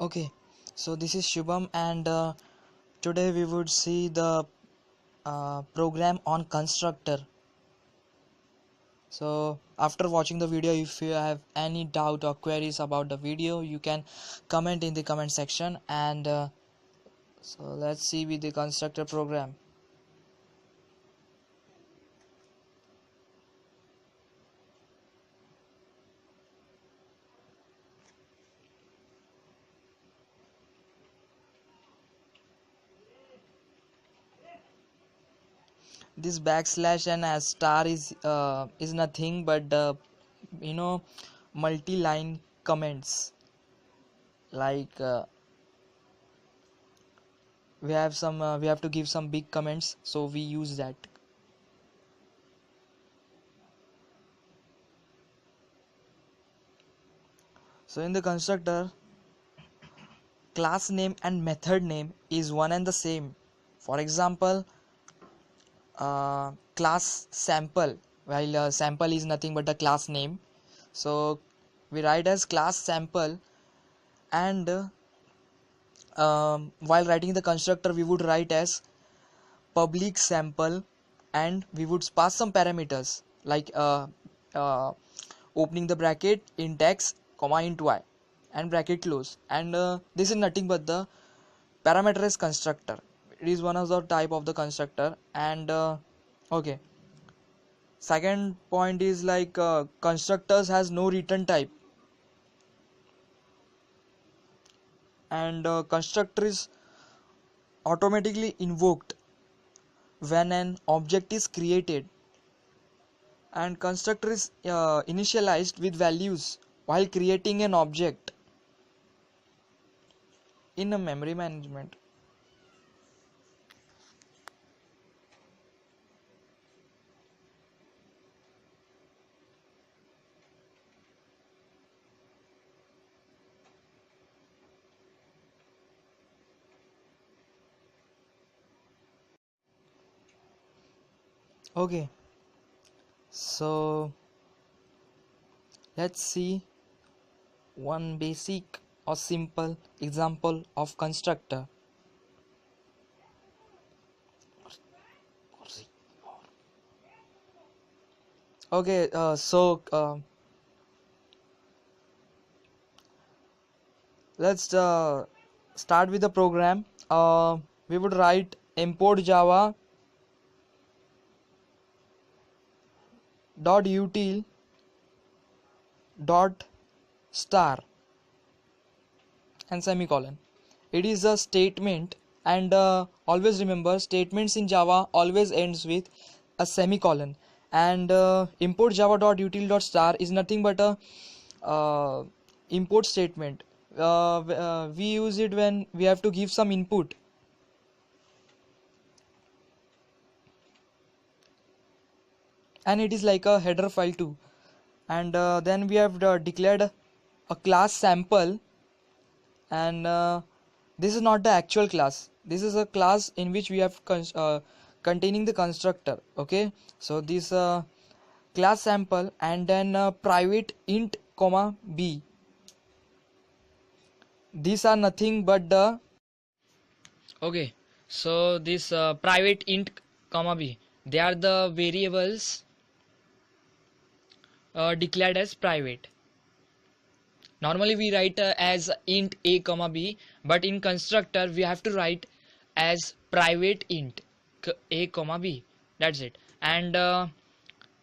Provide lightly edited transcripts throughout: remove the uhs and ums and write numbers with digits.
Okay, so this is Shubham, and today we would see the program on constructor. So after watching the video, if you have any doubt or queries about the video, you can comment in the comment section. And so let's see with the constructor program. This backslash and as star is nothing but the multi-line comments, like we have to give some big comments, so we use that. So in the constructor, class name and method name is one and the same. For example, class sample, while sample is nothing but the class name, so we write as class sample, and while writing the constructor we would write as public sample, and we would pass some parameters like uh, opening the bracket int x comma int y and bracket close, and this is nothing but the parameterized constructor. It is one of the type of the constructor. And okay, second point is like constructors has no return type, and constructor is automatically invoked when an object is created, and constructor is initialized with values while creating an object in a memory management. Okay, so let's see one basic or simple example of constructor. Okay, let's start with the program. We would write import java dot util dot star and semicolon. It is a statement, and always remember, statements in Java always ends with a semicolon. And import java dot util dot star is nothing but a import statement. We use it when we have to give some input. And it is like a header file too. And then we have declared a class sample, and this is not the actual class. This is a class in which we have containing the constructor. Okay, so this class sample, and then private int comma b, these are nothing but the okay, so this private int comma b, they are the variables declared as private. Normally we write as int a comma b, but in constructor we have to write as private int a comma b. That's it. And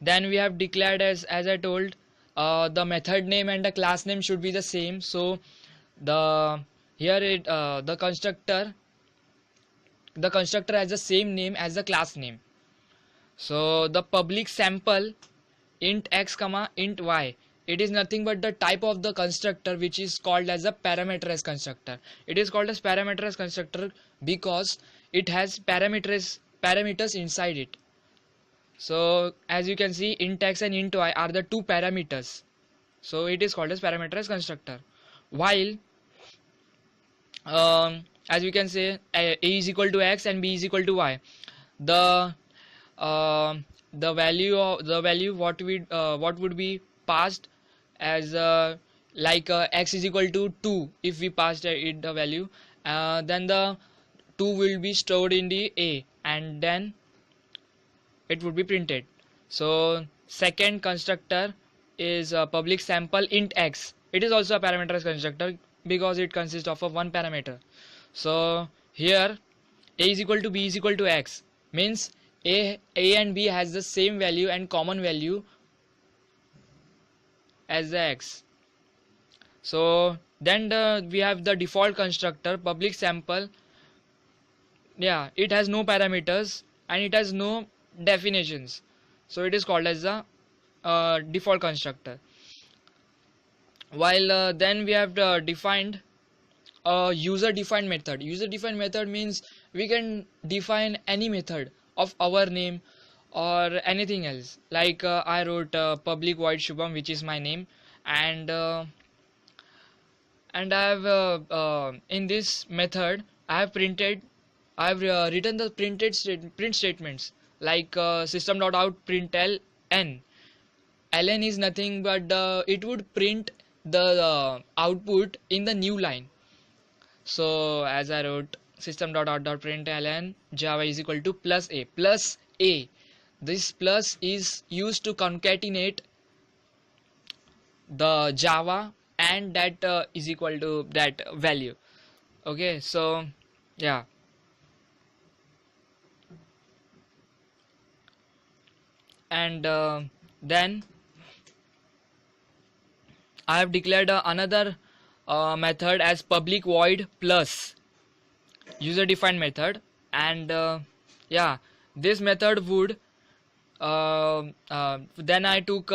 then we have declared as I told, the method name and the class name should be the same. So the here it the constructor has the same name as the class name. So the public sample int x comma int y, it is nothing but the type of the constructor which is called as a parameterized constructor. It is called as parameterized constructor because it has parameters inside it. So as you can see, int x and int y are the two parameters, so it is called as parameterized constructor. While as we can say, a is equal to x and b is equal to y, the value what would be passed as like x is equal to 2. If we passed it the value, then the 2 will be stored in the a, and then it would be printed. So second constructor is a public sample int x. It is also a parameterized constructor because it consists of a one parameter. So here a is equal to b is equal to x means a and b has the same value and common value as the x. So then we have the default constructor public sample. Yeah, it has no parameters and it has no definitions, so it is called as the default constructor. While then we have defined a user defined method. User defined method means we can define any method of our name or anything else, like I wrote public void Shubham, which is my name, and I have in this method I have written the print statements like system.out println. Ln is nothing but it would print the output in the new line. So as I wrote system.out.println java is equal to plus a. This plus is used to concatenate the java, and that is equal to that value. Okay, so yeah. And then I have declared another method as public void plus user defined method, and yeah, this method would then I took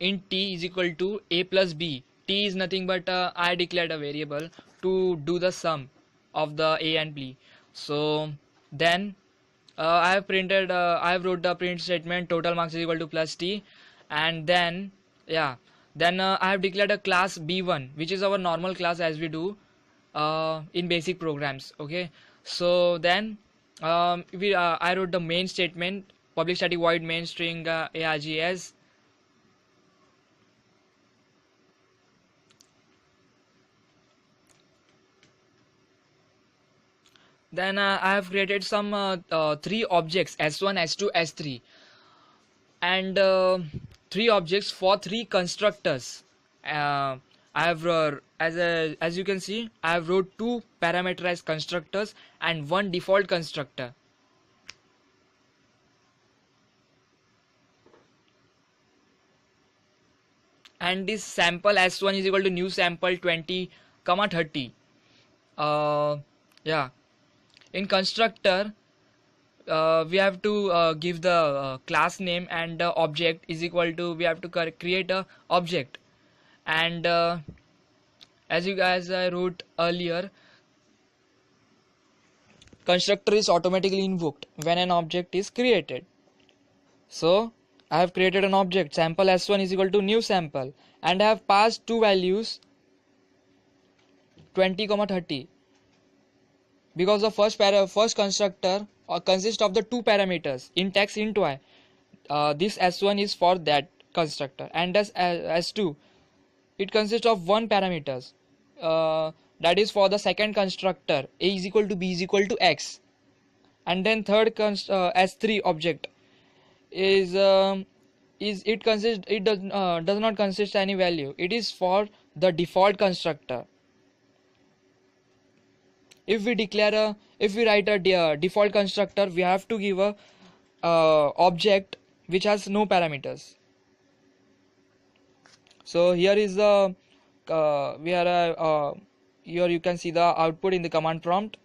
int t is equal to a plus b. T is nothing but I declared a variable to do the sum of the a and b. So then I have wrote the print statement total marks is equal to plus t, and then yeah, then I have declared a class b1, which is our normal class as we do in basic programs. Okay, so then I wrote the main statement public static void main string args. Then I have created some three objects s1, s2, s3, and three objects for three constructors. I have as you can see, I have wrote two parameterized constructors and one default constructor. And this sample s1 is equal to new sample 20, 30. Yeah. In constructor, we have to give the class name, and object is equal to, we have to create a object, and as I wrote earlier, constructor is automatically invoked when an object is created. So I have created an object sample s1 is equal to new sample, and I have passed two values 20, 30. Because the first constructor consists of the two parameters int x, int y. This s1 is for that constructor, and as s2 it consists of one parameters that is for the second constructor a is equal to b is equal to x, and then third s3 object is it does not consist any value. It is for the default constructor. If we write a default constructor, we have to give a object which has no parameters. So here is the here you can see the output in the command prompt.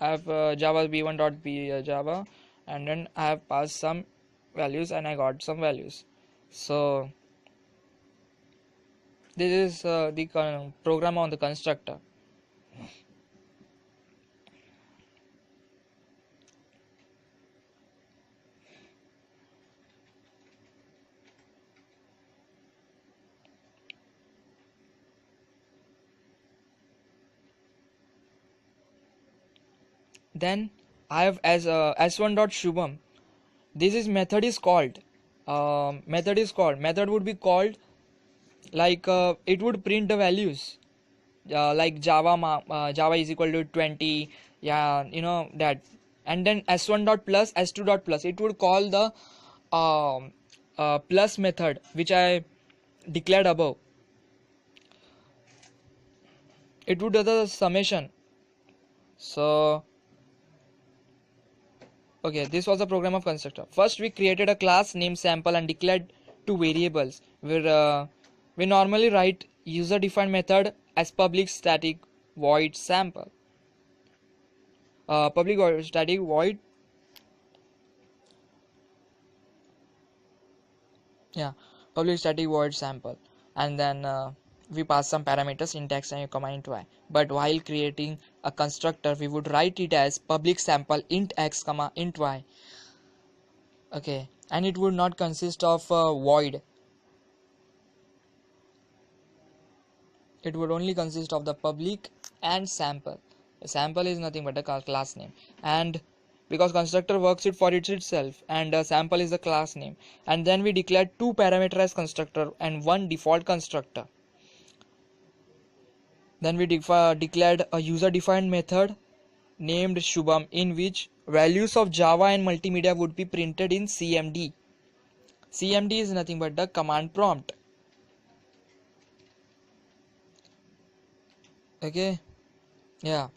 I have java b1.p java, and then I have passed some values and I got some values. So this is the program on the constructor. Then I have as s1.shubham. This is method would be called like it would print the values, like Java is equal to 20, yeah, that. And then s1 dot plus s2 dot plus, it would call the plus method which I declared above. It would do the summation. So okay, this was the program of constructor. First we created a class named sample and declared two variables where we normally write user defined method as public static void sample, public void static void, yeah, public static void sample. And then we pass some parameters int x and comma int y. But while creating a constructor, we would write it as public sample int x comma int y. Okay, and it would not consist of void. It would only consist of the public and sample. The sample is nothing but a class name, and because constructor works it for itself, and sample is the class name. And then we declared two parameterized constructor and one default constructor. Then we declared a user defined method named Shubham, in which values of Java and multimedia would be printed in CMD. CMD is nothing but the command prompt. Okay, yeah.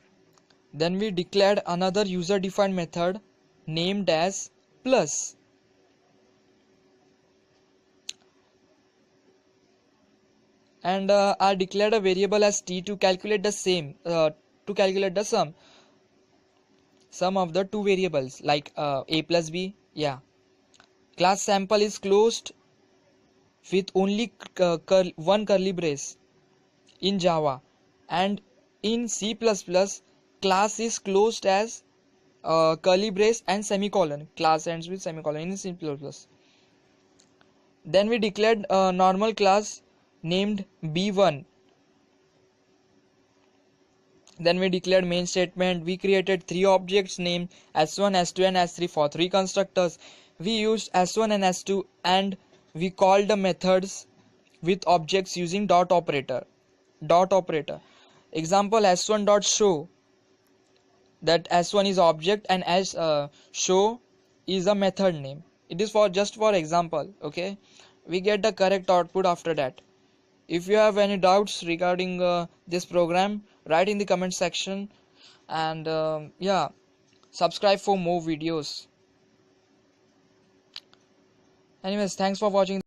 Then we declared another user defined method named as plus. And I declared a variable as t to calculate the sum of the two variables, like a plus b. Yeah, class sample is closed with only one curly brace in Java, and in C++ class is closed as curly brace and semicolon. Class ends with semicolon in C++. Then we declared a normal class named b1. Then we declared main statement. We created three objects named s1, s2 and s3 for three constructors. We used s1 and s2 and we called the methods with objects using dot operator. Example, s1 dot show, that s1 is object and as show is a method name. It is for just for example. Okay, we get the correct output after that. If you have any doubts regarding this program, write in the comment section, and yeah, subscribe for more videos. Anyways, thanks for watching.